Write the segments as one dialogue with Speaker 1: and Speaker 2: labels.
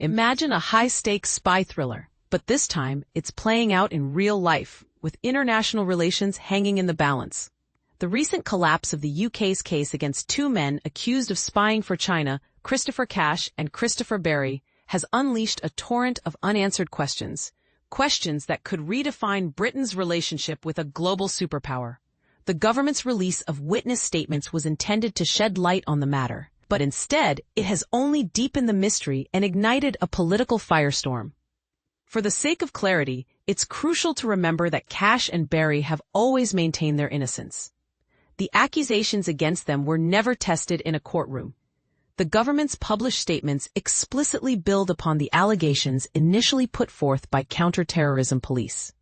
Speaker 1: Imagine a high-stakes spy thriller, but this time it's playing out in real life, with international relations hanging in the balance. The recent collapse of the UK's case against two men accused of spying for China, Christopher Cash and Christopher Barry, has unleashed a torrent of unanswered questions. Questions that could redefine Britain's relationship with a global superpower. The government's release of witness statements was intended to shed light on the matter, but instead, it has only deepened the mystery and ignited a political firestorm. For the sake of clarity, it's crucial to remember that Cash and Barry have always maintained their innocence. The accusations against them were never tested in a courtroom. The government's published statements explicitly build upon the allegations initially put forth by counterterrorism police.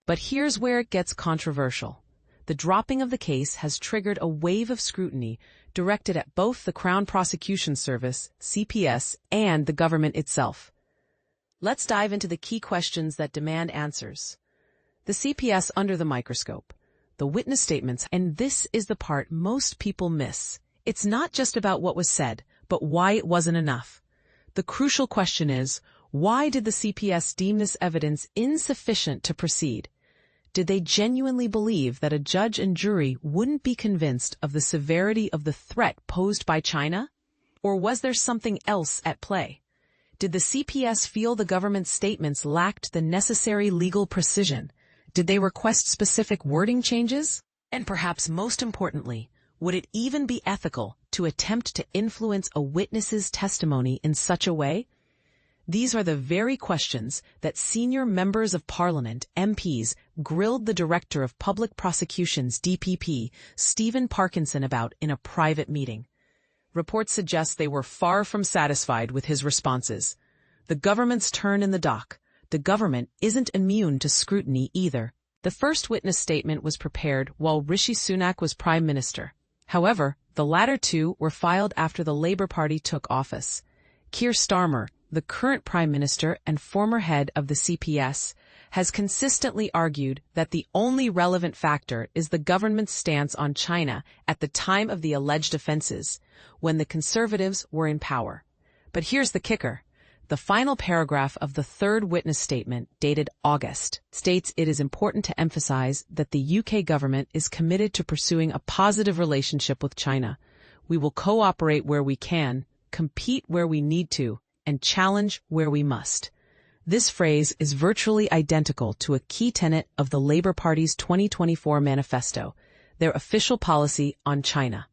Speaker 1: But here's where it gets controversial. The dropping of the case has triggered a wave of scrutiny directed at both the Crown Prosecution Service, CPS, and the government itself. Let's dive into the key questions that demand answers. The CPS under the microscope, the witness statements, and this is the part most people miss. It's not just about what was said, but why it wasn't enough. The crucial question is, why did the CPS deem this evidence insufficient to proceed? Did they genuinely believe that a judge and jury wouldn't be convinced of the severity of the threat posed by China? Or was there something else at play? Did the CPS feel the government's statements lacked the necessary legal precision? Did they request specific wording changes? And perhaps most importantly, would it even be ethical to attempt to influence a witness's testimony in such a way? These are the very questions that senior members of Parliament, MPs, grilled the Director of Public Prosecutions, DPP, Stephen Parkinson about in a private meeting. Reports suggest they were far from satisfied with his responses. The government's turn in the dock. The government isn't immune to scrutiny either. The first witness statement was prepared while Rishi Sunak was Prime Minister. However, the latter two were filed after the Labour Party took office. Keir Starmer, the current Prime Minister and former head of the CPS, has consistently argued that the only relevant factor is the government's stance on China at the time of the alleged offences, when the Conservatives were in power. But here's the kicker. The final paragraph of the third witness statement, dated August, states it is important to emphasize that the UK government is committed to pursuing a positive relationship with China. We will cooperate where we can, compete where we need to, and challenge where we must. This phrase is virtually identical to a key tenet of the Labour Party's 2024 manifesto, their official policy on China.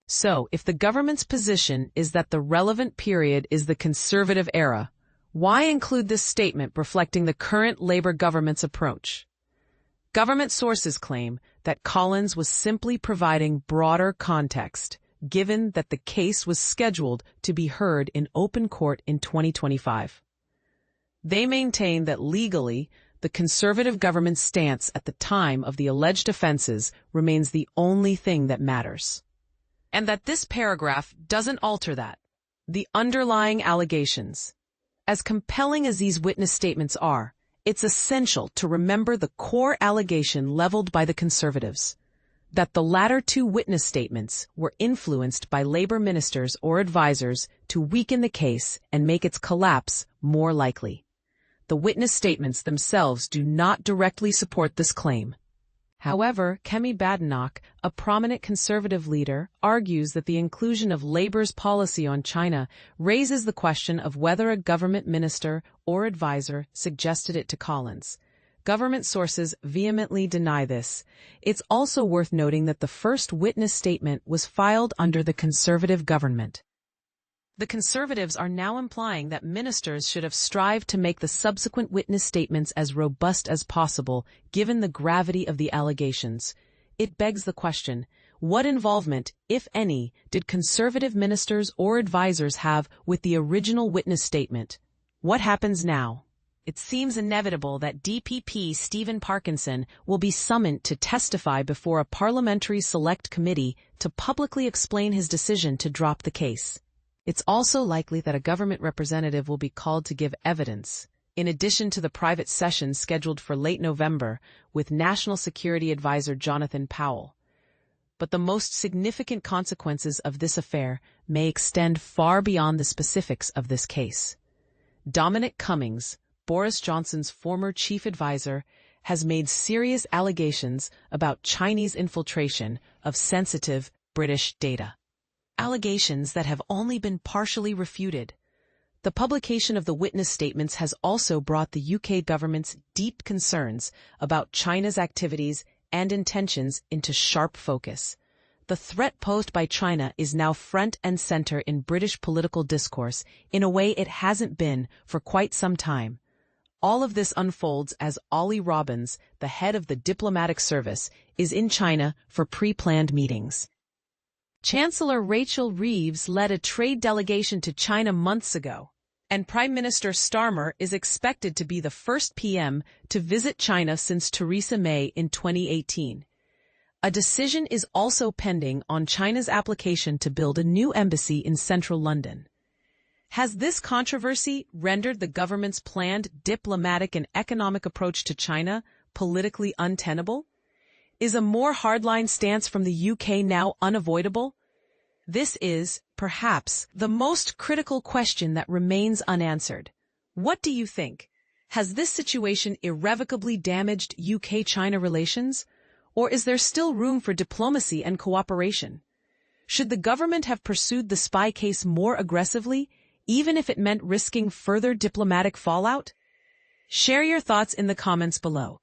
Speaker 1: So, if the government's position is that the relevant period is the Conservative era, why include this statement reflecting the current Labour government's approach? Government sources claim that Collins was simply providing broader context, given that the case was scheduled to be heard in open court in 2025. They maintain that legally, the Conservative government's stance at the time of the alleged offences remains the only thing that matters. And that this paragraph doesn't alter that. The underlying allegations. As compelling as these witness statements are, it's essential to remember the core allegation leveled by the Conservatives. That the latter two witness statements were influenced by Labour ministers or advisers to weaken the case and make its collapse more likely. The witness statements themselves do not directly support this claim. However, Kemi Badenoch, a prominent Conservative leader, argues that the inclusion of Labour's policy on China raises the question of whether a government minister or advisor suggested it to Collins. Government sources vehemently deny this. It's also worth noting that the first witness statement was filed under the Conservative government. The Conservatives are now implying that ministers should have strived to make the subsequent witness statements as robust as possible, given the gravity of the allegations. It begs the question, what involvement, if any, did Conservative ministers or advisers have with the original witness statement? What happens now? It seems inevitable that DPP Stephen Parkinson will be summoned to testify before a parliamentary select committee to publicly explain his decision to drop the case. It's also likely that a government representative will be called to give evidence, in addition to the private session scheduled for late November with National Security Advisor Jonathan Powell. but the most significant consequences of this affair may extend far beyond the specifics of this case. Dominic Cummings, Boris Johnson's former chief advisor, has made serious allegations about Chinese infiltration of sensitive British data. Allegations that have only been partially refuted. The publication of the witness statements has also brought the UK government's deep concerns about China's activities and intentions into sharp focus. The threat posed by China is now front and center in British political discourse in a way it hasn't been for quite some time. All of this unfolds as Ollie Robbins, the head of the diplomatic service, is in China for pre-planned meetings. Chancellor Rachel Reeves led a trade delegation to China months ago, and Prime Minister Starmer is expected to be the first PM to visit China since Theresa May in 2018. A decision is also pending on China's application to build a new embassy in central London. Has this controversy rendered the government's planned diplomatic and economic approach to China politically untenable? Is a more hardline stance from the UK now unavoidable? This is, perhaps, the most critical question that remains unanswered. What do you think? Has this situation irrevocably damaged UK-China relations? Or is there still room for diplomacy and cooperation? Should the government have pursued the spy case more aggressively, even if it meant risking further diplomatic fallout? Share your thoughts in the comments below.